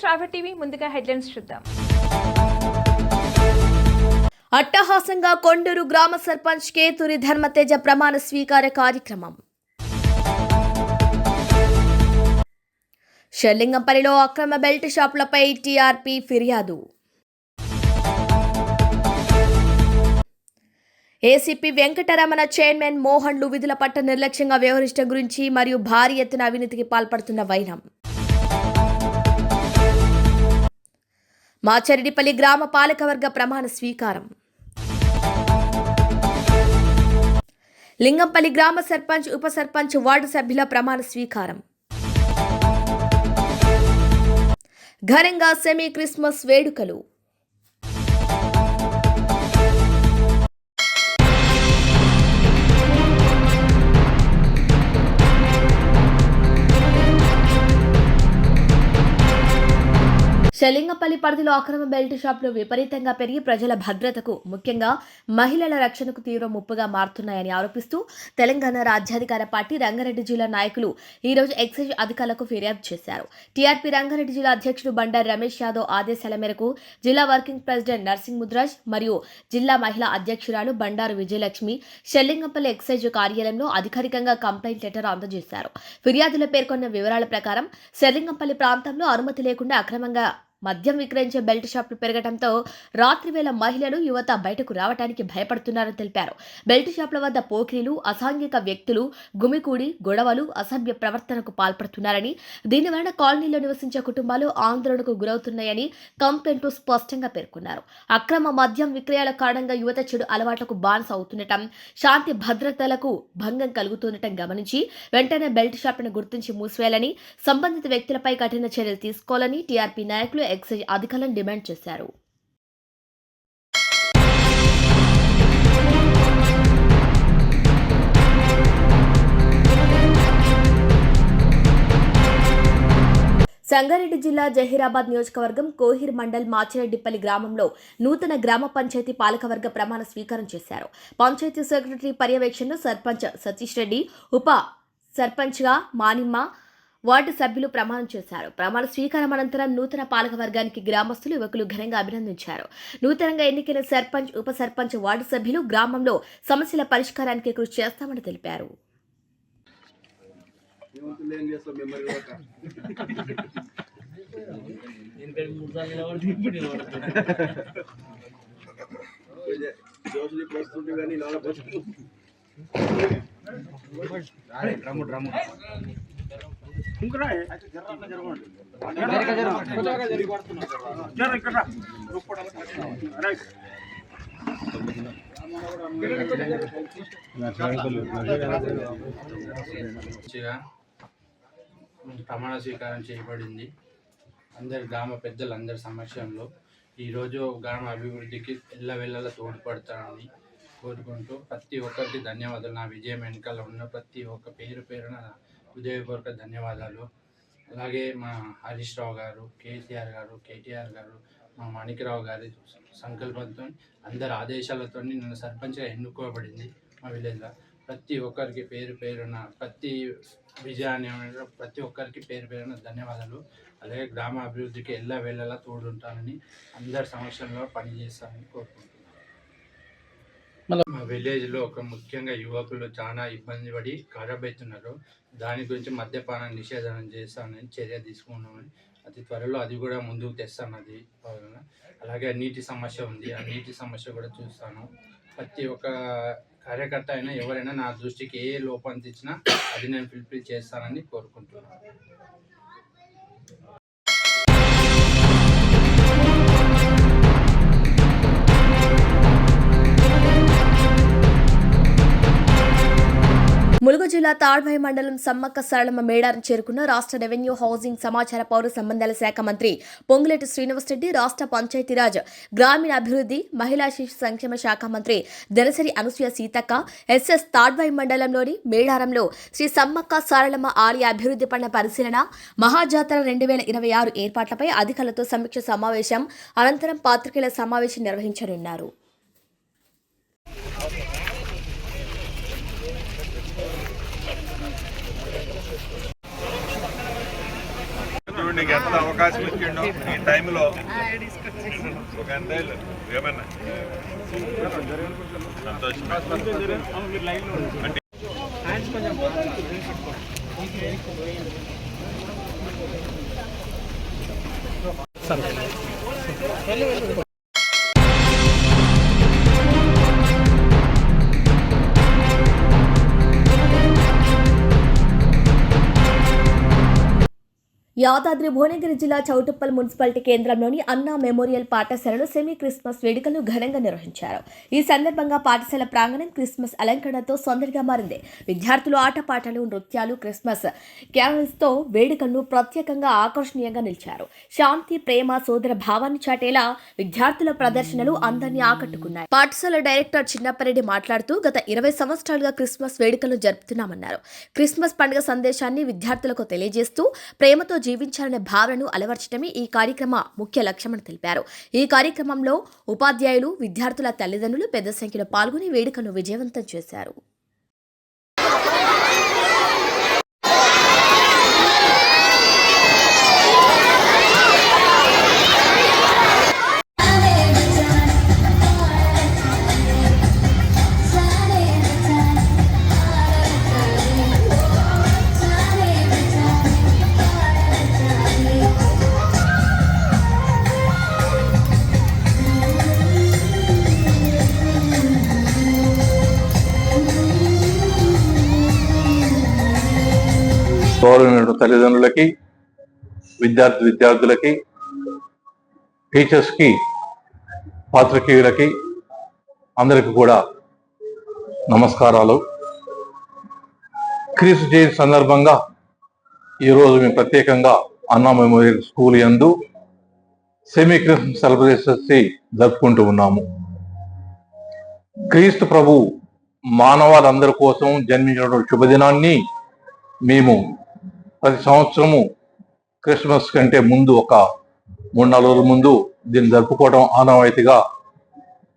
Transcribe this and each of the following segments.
శ్రావ్య TV ముందుగా headlines చూద్దాం. అట్టహాసంగా కొండూరు గ్రామ సర్పంచ్ కేతూరి ధర్మతేజ ప్రమాణ స్వీకార కార్యక్రమం. షెల్లింగంపల్లిలో అక్రమ బెల్ట్ షాపులపై టీఆర్పీ ఫిర్యాదు. ఏసీపీ వెంకటరమణ చైర్మన్ మోహన్లు విధుల పట్ల నిర్లక్ష్యంగా వ్యవహరించడం గురించి మరియు భారీ ఎత్తున అవినీతికి పాల్పడుతున్న వైనం. మాచరెడ్డిపల్లి గ్రామ పాలకవర్గ ప్రమాణ స్వీకారం. లింగంపల్లి గ్రామ సర్పంచ్ ఉప సర్పంచ్ వార్డు సభ్యుల ప్రమాణ స్వీకారం. ఘనంగా సెమీ క్రిస్మస్ వేడుకలు. షెల్లింగంపల్లి పరిధిలో అక్రమ బెల్ట్ షాపులు విపరీతంగా పెరిగి ప్రజల భద్రతకు ముఖ్యంగా మహిళల రక్షణకు తీవ్ర ముప్పుగా మారుతున్నాయని ఆరోపిస్తూ తెలంగాణ రాజ్యాధికార పార్టీ రంగారెడ్డి జిల్లా నాయకులు ఈ రోజు ఎక్సైజ్ అధికారులకు ఫిర్యాదు చేశారు. టీఆర్పీ రంగారెడ్డి జిల్లా అధ్యక్షుడు బండారి రమేష్ యాదవ్ ఆదేశాల మేరకు జిల్లా వర్కింగ్ ప్రెసిడెంట్ నర్సింగ్ ముద్రాజ్ మరియు జిల్లా మహిళా అధ్యక్షురాలు బండారు విజయలక్ష్మి షెల్లింగంపల్లి ఎక్సైజ్ కార్యాలయంలో అధికారికంగా కంప్లైంట్ లెటర్ అందజేశారు. ఫిర్యాదులో పేర్కొన్న వివరాల ప్రకారం షెల్లింగంపల్లి ప్రాంతంలో అనుమతి లేకుండా అక్రమంగా మద్యం విక్రయించే బెల్ట్ షాపులు పెరగడంతో రాత్రి వేళ మహిళలు యువత బయటకు రావడానికి భయపడుతున్నారని తెలిపారు. బెల్ట్ షాపుల వద్ద పోకిరీలు అసాంఘిక వ్యక్తులు గుమికూడి గొడవలు అసభ్య ప్రవర్తనకు పాల్పడుతున్నారని దీనివలన కాలనీలో నివసించే కుటుంబాలు ఆందోళనకు గురవుతున్నాయని కంప్లైంట్లో స్పష్టంగా పేర్కొన్నారు. అక్రమ మద్యం విక్రయాల కారణంగా యువత చెడు అలవాట్లకు బానిస అవుతుండటం శాంతి భద్రతలకు భంగం కలుగుతుండటం గమనించి వెంటనే బెల్ట్ షాపులను గుర్తించి మూసివేయాలని సంబంధిత వ్యక్తులపై కఠిన చర్యలు తీసుకోవాలని టీఆర్పీ నాయకులు ఎక్సైజ్ అధికారులను డిమాండ్ చేశారు. సంగారెడ్డి జిల్లా జహీరాబాద్ నియోజకవర్గం కోహిర్ మండల్ మాచిరెడ్డిపల్లి గ్రామంలో నూతన గ్రామ పంచాయతీ పాలకవర్గ ప్రమాణ స్వీకారం చేశారు. పంచాయతీ సెక్రటరీ పర్యవేక్షణలో సర్పంచ్ సతీష్ రెడ్డి, ఉప సర్పంచ్గా మానిమ్మ, వార్డు సభ్యులు ప్రమాణం చేశారు. ప్రమాణ స్వీకారం అనంతరం నూతన పాలకవర్గానికి గ్రామస్తులు యువకులు ఘనంగా అభినందించారు. నూతనంగా ఎన్నికైన సర్పంచ్ ఉప సర్పంచ్ వార్డు సభ్యులు గ్రామంలో సమస్యల పరిష్కారానికి కృషి చేస్తామని తెలిపారు. ప్రమాణ స్వీకారం చేయబడింది. అందరి గ్రామ పెద్దలందరి సమక్షంలో ఈరోజు గ్రామ అభివృద్ధికి ఎల్లవెల్లలా తోడ్పడతానని కోరుకుంటూ ప్రతి ఒక్కరికి ధన్యవాదాలు. నా విజయం వెనకాల ఉన్న ప్రతి ఒక్క పేరు పేరున హృదయపూర్వక ధన్యవాదాలు. అలాగే మా హరీష్ రావు గారు, కేసీఆర్ గారు, కేటీఆర్ గారు, మా మాణిక్యరావు గారి సంకల్పంతో అందరి ఆదేశాలతో నన్ను సర్పంచ్గా ఎన్నుకోబడింది. మా విలేజ్లో ప్రతి ఒక్కరికి పేరు పేరున ప్రతి విజయాన్ని ప్రతి ఒక్కరికి పేరు పేరున ధన్యవాదాలు. అలాగే గ్రామ అభివృద్ధికి ఎల్లవేళలా తోడుంటానని అందరి సమక్షంలో పనిచేస్తానని కోరుకుంటున్నాను. మా విలేజ్లో ఒక ముఖ్యంగా యువకులు చాలా ఇబ్బంది పడి ఖరాబ్ అవుతున్నారు. దాని గురించి మద్యపాన నిషేధం చేస్తానని చర్య తీసుకున్నామని అతి త్వరలో అది కూడా ముందుకు తెస్తాను. అది అలాగే నీటి సమస్య ఉంది, ఆ నీటి సమస్య కూడా చూస్తాను. ప్రతి ఒక్క కార్యకర్త అయినా ఎవరైనా నా దృష్టికి ఏ లోపం తెచ్చినా అది నేను ఫుల్ఫిల్ చేస్తానని కోరుకుంటున్నాను. ములుగు జిల్లా తాడ్వాయి మండలం సమ్మక్క సరళమ్మ మేడారం చేరుకున్న రాష్ట్ర రెవెన్యూ, హౌసింగ్, సమాచార, పౌర సంబంధాల శాఖ మంత్రి పొంగులేటి శ్రీనివాసరెడ్డి, రాష్ట్ర పంచాయతీరాజ్, గ్రామీణ అభివృద్ధి, మహిళా శిశు సంక్షేమ శాఖ మంత్రి దనసరి అనసూయ సీతక్క, ఎస్ఎస్ తాడ్వాయి మండలంలోని మేడారంలో శ్రీ సమ్మక్క సారళమ్మ ఆలయ అభివృద్ధి పనుల పరిశీలన, మహాజాతర 2026 ఏర్పాట్లపై అధికారులతో సమీక్ష సమావేశం అనంతరం పాత్రికేయుల సమావేశం నిర్వహించనున్నారు. నీకు ఎంత అవకాశం ఇచ్చిండో ఈ టైంలో ఒక అంతేళ్ళు ఏమన్నా సంతోషం. యాదాద్రి భువనగిరి జిల్లా చౌటుప్పల్ మున్సిపాలిటీ కేంద్రంలోని అన్నా మెమోరియల్ పాఠశాలలో సెమీ క్రిస్మస్ వేడుకలు ఘనంగా నిర్వహించారు. ఈ సందర్భంగా పాఠశాల ప్రాంగణం క్రిస్మస్ అలంకరణతో సందడిగా మారింది. విద్యార్థులు ఆటపాటలు, నృత్యాలు, క్రిస్మస్ క్యారల్స్తో వేడుకలను ప్రత్యేకంగా ఆకర్షణీయంగా నిలిచారు. శాంతి, ప్రేమ, సోదర భావాన్ని చాటేలా విద్యార్థుల ప్రదర్శనలు అందరినీ ఆకట్టుకున్నాయి. పాఠశాల డైరెక్టర్ చిన్నప్పరెడ్డి మాట్లాడుతూ గత 20 సంవత్సరాలుగా క్రిస్మస్ వేడుకలు జరుపుతున్నామన్నారు. క్రిస్మస్ పండుగ సందేశాన్ని విద్యార్థులకు తెలియజేస్తూ ప్రేమతో జీవించాలనే భావనను అలవర్చడమే ఈ కార్యక్రమ ముఖ్య లక్ష్యమని తెలిపారు. ఈ కార్యక్రమంలో ఉపాధ్యాయులు, విద్యార్థుల తల్లిదండ్రులు పెద్ద సంఖ్యలో పాల్గొని వేడుకను విజయవంతం చేశారు. గౌరవనీయుల తల్లిదండ్రులకి, విద్యార్థులకి, టీచర్స్కి, పాత్రికేయులకి అందరికీ కూడా నమస్కారాలు. క్రీస్తు జయంతి సందర్భంగా ఈరోజు మేము ప్రత్యేకంగా అన్నా మెమోరియల్ స్కూల్ యందు సెమీ క్రిస్మస్ సెలబ్రేషన్స్ జరుపుకుంటూ ఉన్నాము. క్రీస్తు ప్రభు మానవాళ్ళందరి కోసం జన్మించిన శుభదినాన్ని మేము ప్రతి సంవత్సరము క్రిస్మస్ కంటే ముందు ఒక 3-4 రోజుల ముందు దీన్ని జరుపుకోవడం ఆనవాయితీగా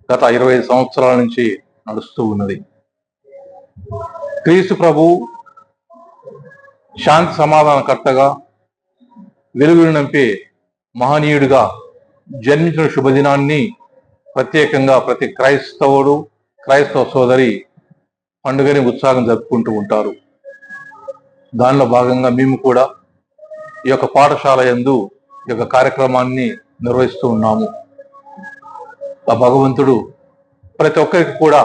గత 25 సంవత్సరాల నుంచి నడుస్తూ ఉన్నది. క్రీస్తు ప్రభు శాంతి సమాధానకర్తగా, వెలుగులు నింపే మహనీయుడిగా జన్మించిన శుభదినాన్ని ప్రత్యేకంగా ప్రతి క్రైస్తవ సోదరి పండుగని ఉత్సాహం జరుపుకుంటూ ఉంటారు. దానిలో భాగంగా మేము కూడా ఈ యొక్క పాఠశాల యందు ఈ యొక్క కార్యక్రమాన్ని నిర్వహిస్తూ ఉన్నాము. ఆ భగవంతుడు ప్రతి ఒక్కరికి కూడా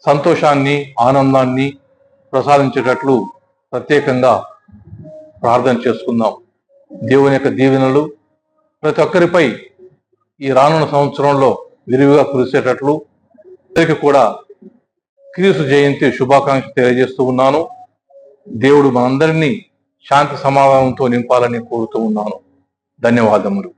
సంతోషాన్ని, ఆనందాన్ని ప్రసాదించేటట్లు ప్రత్యేకంగా ప్రార్థన చేసుకుందాం. దేవుని యొక్క దీవెనలు ప్రతి ఒక్కరిపై ఈ రానున్న సంవత్సరంలో విరివిగా కురిసేటట్లు అందరికీ కూడా క్రీస్తు జయంతి శుభాకాంక్షలు తెలియజేస్తూ ఉన్నాను. దేవుడు మనందరినీ శాంతి సమాధానంతో నింపాలని కోరుతూ ఉన్నాను. ధన్యవాదములు.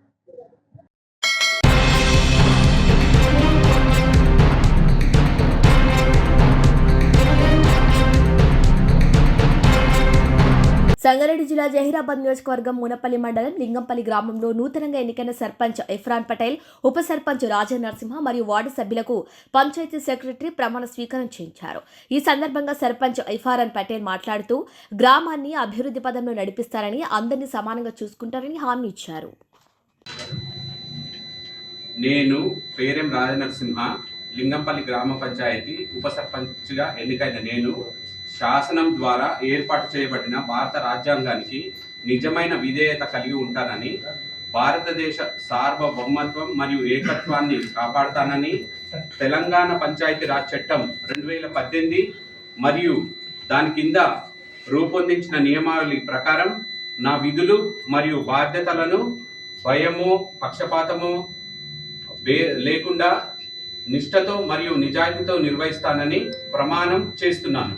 సంగారెడ్డి జిల్లా జహీరాబాద్ నియోజకవర్గం మునపల్లి మండలం లింగంపల్లి గ్రామంలో నూతనంగా ఎన్నికైన సర్పంచ్ ఇఫ్రాన్ పటేల్, ఉప సర్పంచ్ రాజా నరసింహ మరియు వార్డు సభ్యులకు పంచాయతీ సెక్రటరీ ప్రమాణ స్వీకారం చేయించారు. ఈ సందర్భంగా సర్పంచ్ ఇఫ్రాన్ పటేల్ మాట్లాడుతూ గ్రామాన్ని అభివృద్ధి పదంలో నడిపిస్తారని, అందరినీ సమానంగా చూసుకుంటారని హామీ ఇచ్చారు. నేను పేరెం రాజా నరసింహ, లింగంపల్లి గ్రామ పంచాయతీ ఉప సర్పంచ్గా ఎన్నికైన నేను శాసనం ద్వారా ఏర్పాటు చేయబడిన భారత రాజ్యాంగానికి నిజమైన విధేయత కలిగి ఉంటానని, భారతదేశ సార్వభౌమత్వం మరియు ఏకత్వాన్ని కాపాడుతానని, తెలంగాణ పంచాయతీరాజ్ చట్టం 2018 మరియు దాని కింద రూపొందించిన నియమావళి ప్రకారం నా విధులు మరియు బాధ్యతలను భయము, పక్షపాతము లేకుండా నిష్ఠతో మరియు నిజాయితీతో నిర్వహిస్తానని ప్రమాణం చేస్తున్నాను.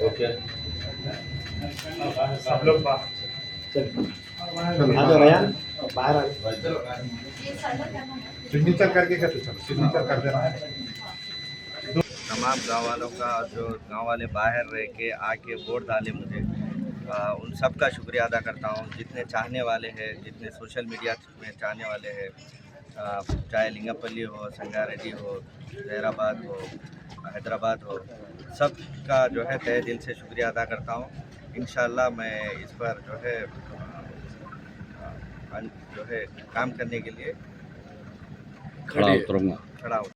ओके सब लोग सिग्नेचर करके कैसे चलो सिग्नेचर कर देना है। तमाम गाँव वालों का जो गाँव वाले बाहर रह के आके वोट डाले मुझे, उन सब का शुक्रिया अदा करता हूँ। जितने चाहने वाले हैं, जितने सोशल मीडिया में चाहने वाले हैं, चाहे लिंगपल्ली हो, संगारेड्डी हो, जहराबाद हो, हैदराबाद हो, सब का जो है तहे दिल से शुक्रिया अदा करता हूँ। इंशाल्लाह मैं इस पर जो है काम करने के लिए खड़ा हूँ।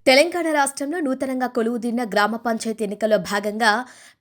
తెలంగాణ రాష్ట్రంలో నూతనంగా కొలువుదీరిన గ్రామ పంచాయతీ ఎన్నికల్లో భాగంగా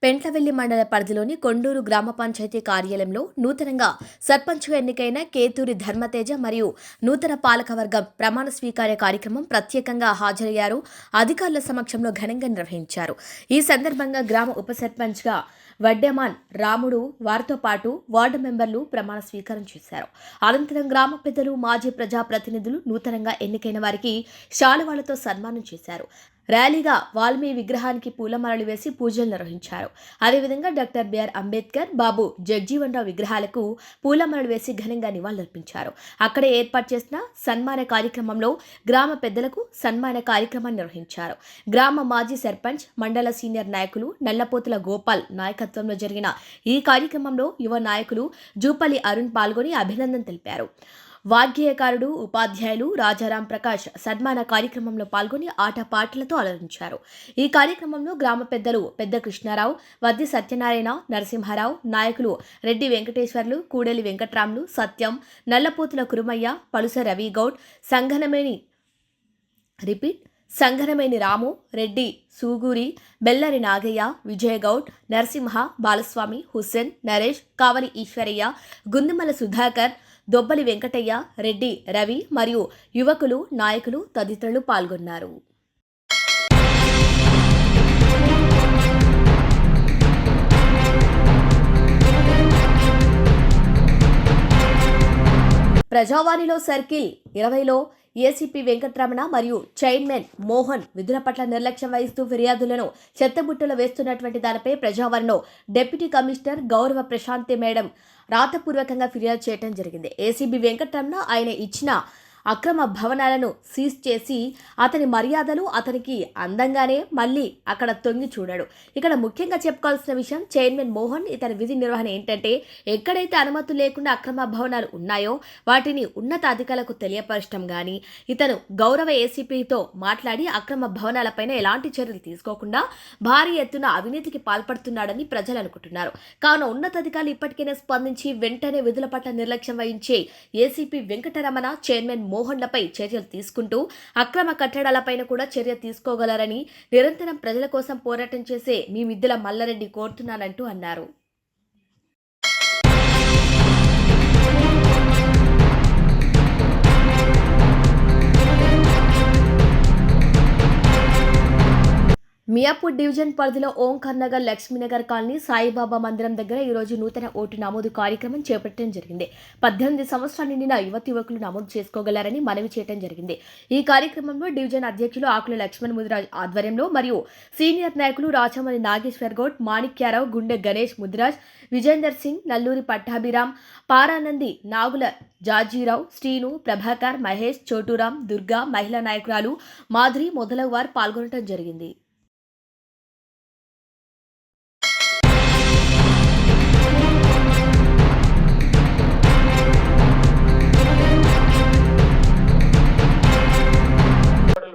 పెంట్లవెల్లి మండల పరిధిలోని కొండూరు గ్రామ పంచాయతీ కార్యాలయంలో నూతనంగా సర్పంచ్గా ఎన్నికైన కేతూరి ధర్మతేజ మరియు నూతన పాలకవర్గం ప్రమాణ స్వీకార కార్యక్రమం ప్రత్యేకంగా హాజరయ్యారు. అధికారుల సమక్షంలో ఘనంగా నిర్వహించారు. ఈ సందర్భంగా గ్రామ ఉప సర్పంచ్గా వడ్డెమాన్ రాముడు వారితో పాటు వార్డు మెంబర్లు ప్రమాణ స్వీకారం చేశారు. అనంతరం గ్రామ పెద్దలు, మాజీ ప్రజాప్రతినిధులు నూతనంగా ఎన్నికైన వారికి శాలువాలతో సన్మానం చేశారు. ర్యాలీగా వాల్మీ విగ్రహానికి పూలమాలలు వేసి పూజలు నిర్వహించారు. అదేవిధంగా డాక్టర్ బిఆర్ అంబేద్కర్, బాబు జగ్జీవన్రావు విగ్రహాలకు పూలమాలలు వేసి ఘనంగా నివాళులర్పించారు. అక్కడే ఏర్పాటు చేసిన సన్మాన కార్యక్రమంలో గ్రామ పెద్దలకు సన్మాన కార్యక్రమాన్ని నిర్వహించారు. గ్రామ మాజీ సర్పంచ్, మండల సీనియర్ నాయకులు నల్లపోతుల గోపాల్ నాయకత్వంలో జరిగిన ఈ కార్యక్రమంలో యువ నాయకులు జూపల్లి అరుణ్ పాల్గొని అభినందన తెలిపారు. వాగ్గేయకారుడు, ఉపాధ్యాయులు రాజారాం ప్రకాష్ సన్మాన కార్యక్రమంలో పాల్గొని ఆటపాటలతో అలరించారు. ఈ కార్యక్రమంలో గ్రామ పెద్దలు పెద్ద కృష్ణారావు, వద్ది సత్యనారాయణ, నరసింహారావు, నాయకులు రెడ్డి వెంకటేశ్వర్లు, కూడలి వెంకట్రాములు, సత్యం, నల్లపోతుల కురుమయ్య, పలుస రవిగౌడ్, సంఘనమేని రాము, రెడ్డి సూగూరి, బెల్లరి నాగయ్య, విజయగౌడ్, నరసింహ, బాలస్వామి, హుస్సేన్, నరేష్, కావలి ఈశ్వరయ్య, గుందుమల సుధాకర్, దొబ్బలి వెంకటయ్య, రెడ్డి రవి మరియు యువకులు, నాయకులు తదితరులు పాల్గొన్నారు. ప్రజావాణిలో సర్కిల్ 20లో ఏసీపీ వెంకటరమణ మరియు చైర్మన్ మోహన్ విధుల పట్ల నిర్లక్ష్యం వహిస్తూ ఫిర్యాదులను చెత్తబుట్టలో వేస్తున్నటువంటి దానిపై ప్రజావాణిలో డిప్యూటీ కమిషనర్ గౌరవ ప్రశాంతి మేడం రాతపూర్వకంగా ఫిర్యాదు చేయడం జరిగింది. ఏసీబీ వెంకటరమణ ఆయన ఇచ్చిన అక్రమ భవనాలను సీజ్ చేసి అతని మర్యాదలు అతనికి అందంగానే మళ్ళీ అక్కడ తొంగి చూడాడు. ఇక్కడ ముఖ్యంగా చెప్పుకోవాల్సిన విషయం, చైర్మన్ మోహన్ ఇతని విధి నిర్వహణ ఏంటంటే ఎక్కడైతే అనుమతులు లేకుండా అక్రమ భవనాలు ఉన్నాయో వాటిని ఉన్నత అధికారులకు తెలియపరచడం కానీ, ఇతను గౌరవ ఏసీపీతో మాట్లాడి అక్రమ భవనాలపైన ఎలాంటి చర్యలు తీసుకోకుండా భారీ ఎత్తున అవినీతికి పాల్పడుతున్నాడని ప్రజలు అనుకుంటున్నారు. కావున ఉన్నతాధికారులు ఇప్పటికైనా స్పందించి వెంటనే విధుల పట్ల నిర్లక్ష్యం వహించే ఏసీపీ వెంకటరమణ, చైర్మన్ మోహన్లపై చర్యలు తీసుకుంటూ అక్రమ కట్టడాలపైన కూడా చర్య తీసుకోగలరని నిరంతరం ప్రజల కోసం పోరాటం చేసే మీ మిద్దెల మల్లారెడ్డి కోరుతున్నానంటూ అన్నారు. మియాపూర్ డివిజన్ పరిధిలో ఓంకార్ నగర్, లక్ష్మీనగర్ కాలనీ, సాయిబాబా మందిరం దగ్గర ఈరోజు నూతన ఓటు నమోదు కార్యక్రమం చేపట్టడం జరిగింది. 18 సంవత్సరాల నిండిన యువకులు నమోదు చేసుకోగలరని మనవి చేయడం జరిగింది. ఈ కార్యక్రమంలో డివిజన్ అధ్యక్షులు ఆకుల లక్ష్మణ్ ముదిరాజ్ ఆధ్వర్యంలో మరియు సీనియర్ నాయకులు రాచమల్లి నాగేశ్వర్ గౌడ్, మాణిక్యారావు, గుండె గణేష్ ముదిరాజ్, విజేందర్ సింగ్, నల్లూరి పట్టాభిరామ్, పారానంది, నాగుల జాజీరావు, శ్రీను, ప్రభాకర్, మహేష్, చోటూరాం, దుర్గా, మహిళా నాయకురాలు మాధురి మొదలగు వారు పాల్గొనడం జరిగింది.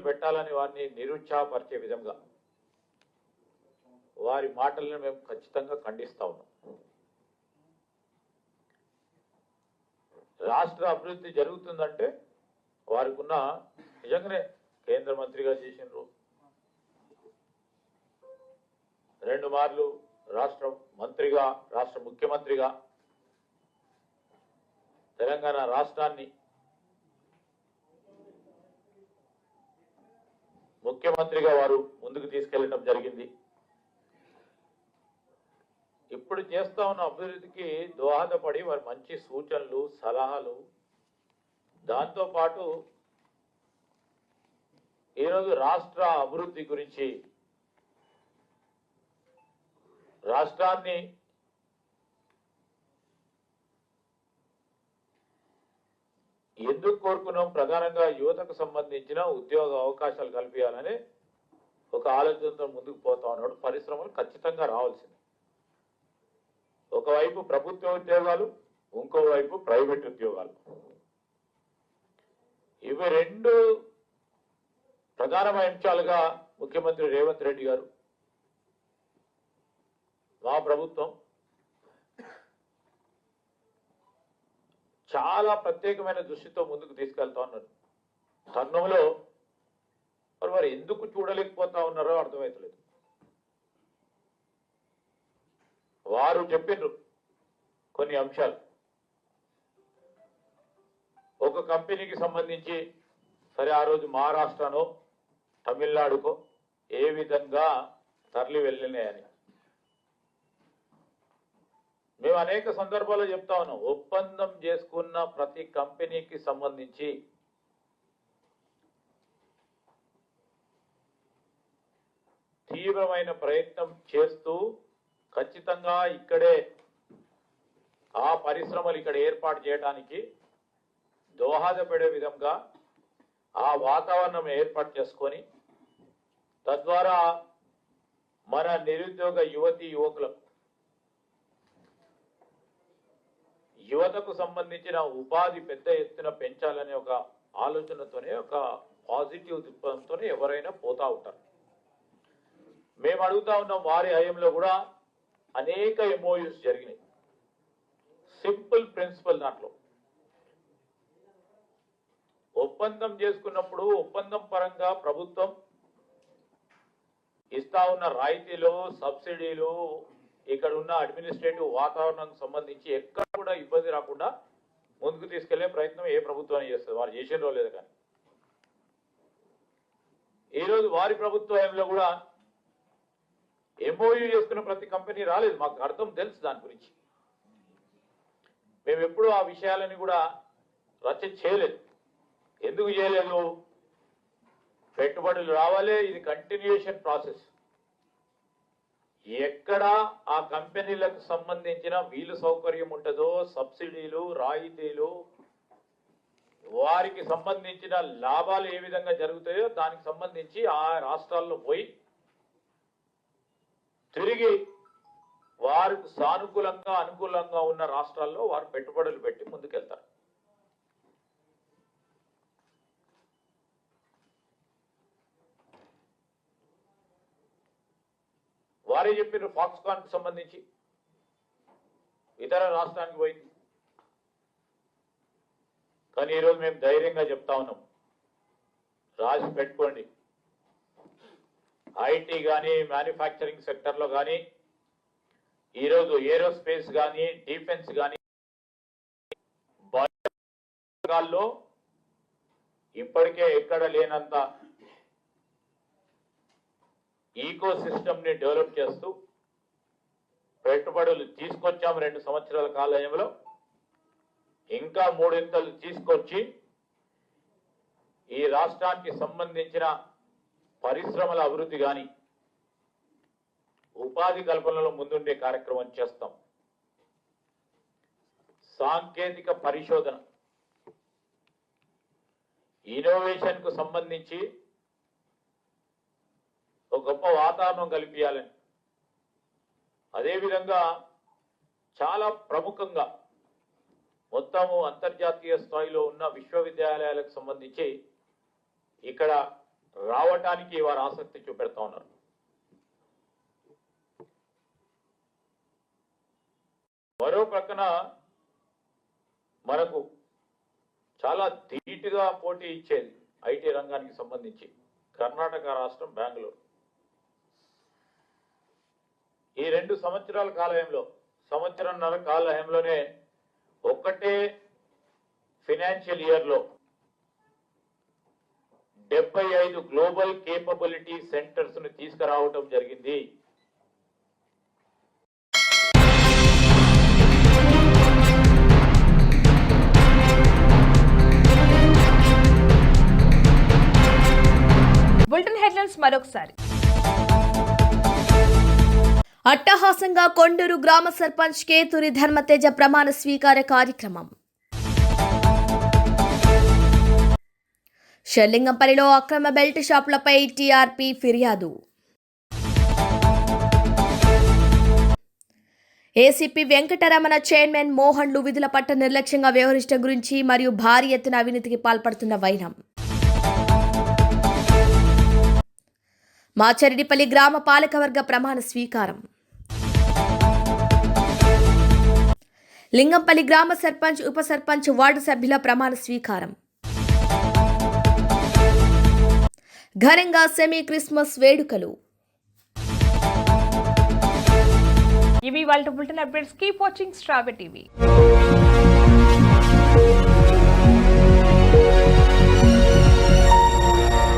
పెట్టాలని వారిని నిరుత్సాహపరిచే విధంగా వారి మాటలను మేము ఖచ్చితంగా ఖండిస్తా ఉన్నాం. రాష్ట్ర అభివృద్ధి జరుగుతుందంటే వారికి ఉన్న నిజంగానే కేంద్ర మంత్రిగా చేసినారు, 2 మార్లు రాష్ట్ర మంత్రిగా, రాష్ట్ర ముఖ్యమంత్రిగా తెలంగాణ రాష్ట్రాన్ని ముఖ్యమంత్రిగా వారు ముందుకు తీసుకెళ్లడం జరిగింది. ఇప్పుడు చేస్తా ఉన్న అభివృద్ధికి దోహదపడి వారి మంచి సూచనలు, సలహాలు, దాంతోపాటు ఈరోజు రాష్ట్ర అభివృద్ధి గురించి, రాష్ట్రాన్ని ఎందుకు కోరుకున్నాం? ప్రధానంగా యువతకు సంబంధించిన ఉద్యోగ అవకాశాలు కల్పించాలని ఒక ఆలోచనతో ముందుకు పోతా ఉన్నాడు. పరిశ్రమలు ఖచ్చితంగా రావాల్సింది. ఒకవైపు ప్రభుత్వ ఉద్యోగాలు, ఇంకోవైపు ప్రైవేట్ ఉద్యోగాలు. ఇవి రెండు ప్రధానమైన అంశాలుగా ముఖ్యమంత్రి రేవంత్ రెడ్డి గారు, మా ప్రభుత్వం చాలా ప్రత్యేకమైన దృష్టితో ముందుకు తీసుకెళ్తా ఉన్నారు. తరుణంలో వారు ఎందుకు చూడలేకపోతా ఉన్నారో అర్థమవుతలేదు. వారు చెప్పినారు కొన్ని అంశాలు. ఒక కంపెనీకి సంబంధించి సరే ఆ రోజు మహారాష్ట్రనో తమిళనాడుకో ఏ విధంగా తరలి వెళ్ళినాయని మేము అనేక సందర్భాల్లో చెప్తా ఉన్నాం. ఒప్పందం చేసుకున్న ప్రతి కంపెనీకి సంబంధించి తీవ్రమైన ప్రయత్నం చేస్తూ ఖచ్చితంగా ఇక్కడే ఆ పరిశ్రమలు ఇక్కడ ఏర్పాటు చేయడానికి దోహదపడే విధంగా ఆ వాతావరణం ఏర్పాటు చేసుకొని తద్వారా మన నిరుద్యోగ యువతకు సంబంధించిన ఉపాధి పెద్ద ఎత్తున పెంచాలనే ఒక ఆలోచనతోనే, ఒక పాజిటివ్ దృక్పథంతోనే ఎవరైనా పోతా ఉంటారు. మేము అడుగుతా ఉన్నాం, వారి హయాంలో కూడా అనేక ఎంఓయూస్ జరిగినాయి. సింపుల్ ప్రిన్సిపల్ దాంట్లో ఒప్పందం చేసుకున్నప్పుడు ఒప్పందం పరంగా ప్రభుత్వం ఇస్తా ఉన్న రాయితీలు, సబ్సిడీలు, ఇక్కడ ఉన్న అడ్మినిస్ట్రేటివ్ వాతావరణానికి సంబంధించి ఎక్కడ కూడా ఇబ్బంది రాకుండా ముందుకు తీసుకెళ్లే ప్రయత్నం ఏ ప్రభుత్వాన్ని చేస్తుంది. వారు చేసినో లేదు. కానీ ఈరోజు వారి ప్రభుత్వంలో కూడా ఎంఓయూ చేసుకున్న ప్రతి కంపెనీ రాలేదు. మాకు అర్థం తెలుసు దాని గురించి. మేము ఎప్పుడూ ఆ విషయాలని కూడా రచన చేయలేదు. ఎందుకు చేయలేదు? పెట్టుబడులు రావాలి, ఇది కంటిన్యూషన్ ప్రాసెస్. ఎక్కడ ఆ కంపెనీలకు సంబంధించిన వీలు సౌకర్యం ఉంటుందో, సబ్సిడీలు, రాయితీలు, వారికి సంబంధించిన లాభాలు ఏ విధంగా జరుగుతాయో దానికి సంబంధించి ఆ రాష్ట్రాల్లో పోయి తిరిగి వారికి సానుకూలంగా, అనుకూలంగా ఉన్న రాష్ట్రాల్లో వారు పెట్టుబడులు పెట్టి ముందుకెళ్తారు. వారే చెప్పిన ఫాక్స్కాన్ కు సంబంధించి ఇతర రాష్ట్రానికి పోయింది. కానీ ఈరోజు మేము ధైర్యంగా చెప్తా ఉన్నాం, రాసి పెట్టుకోండి. ఐటీ కానీ, మ్యానుఫ్యాక్చరింగ్ సెక్టర్లో కానీ, ఈరోజు ఏరోస్పేస్ కానీ, డిఫెన్స్ కానీ, రంగాల్లో ఇప్పటికే ఎక్కడ లేనంత ఈకో సిస్టమ్ ని డెవలప్ చేస్తూ పెట్టుబడులు తీసుకొచ్చాం 2 సంవత్సరాల కాలంలో. ఇంకా 3 తీసుకొచ్చి ఈ రాష్ట్రానికి సంబంధించిన పరిశ్రమల అభివృద్ధి కానీ, ఉపాధి కల్పనలో ముందుండే కార్యక్రమం చేస్తాం. సాంకేతిక పరిశోధన, ఇన్నోవేషన్ కు సంబంధించి ఒక గొప్ప వాతావరణం కల్పించాలని, అదేవిధంగా చాలా ప్రముఖంగా మొత్తము అంతర్జాతీయ స్థాయిలో ఉన్న విశ్వవిద్యాలయాలకు సంబంధించి ఇక్కడ రావటానికి వారు ఆసక్తి చూపెడతా ఉన్నారు. మరో ప్రక్కన మనకు చాలా ధీటుగా పోటీ ఇచ్చేది ఐటీ రంగానికి సంబంధించి కర్ణాటక రాష్ట్రం, బెంగళూరు. ఈ 2 సంవత్సరాల కాలంలో, సంవత్సరంన్నర కాలంలోనే ఒక్కటే ఫైనాన్షియల్ ఇయర్ లో 75 గ్లోబల్ కేపబిలిటీ సెంటర్స్ ను తీసుకురావడం జరిగింది. బులెటిన్ హెడ్లైన్స్ మరొకసారి. అట్టహాసంగా కొండూరు గ్రామ సర్పంచ్ కేతూరి ధర్మతేజ ప్రమాణ స్వీకార కార్యక్రమం. షెల్లింగంపల్లిలో అక్రమ బెల్ట్ షాపులపై టీఆర్పీ ఫిర్యాదు. ఏసీపీ వెంకటరమణ చైర్మన్ మోహన్లు విధుల పట్ల నిర్లక్ష్యంగా వ్యవహరించడం గురించి మరియు భారీ ఎత్తున అవినీతికి పాల్పడుతున్న వైనం. మాచరిడిపల్లి గ్రామ పాలకవర్గ ప్రమాణ స్వీకారం. లింగంపల్లి గ్రామ సర్పంచ్ ఉప సర్పంచ్ వార్డు సభ్యుల ప్రమాణ స్వీకారం. ఘనంగా సెమీ క్రిస్మస్ వేడుకలు. ఇవి వాళ్ళ బులెటిన్ అప్డేట్స్. కీప్ వాచింగ్ స్ట్రాబె టీవీ.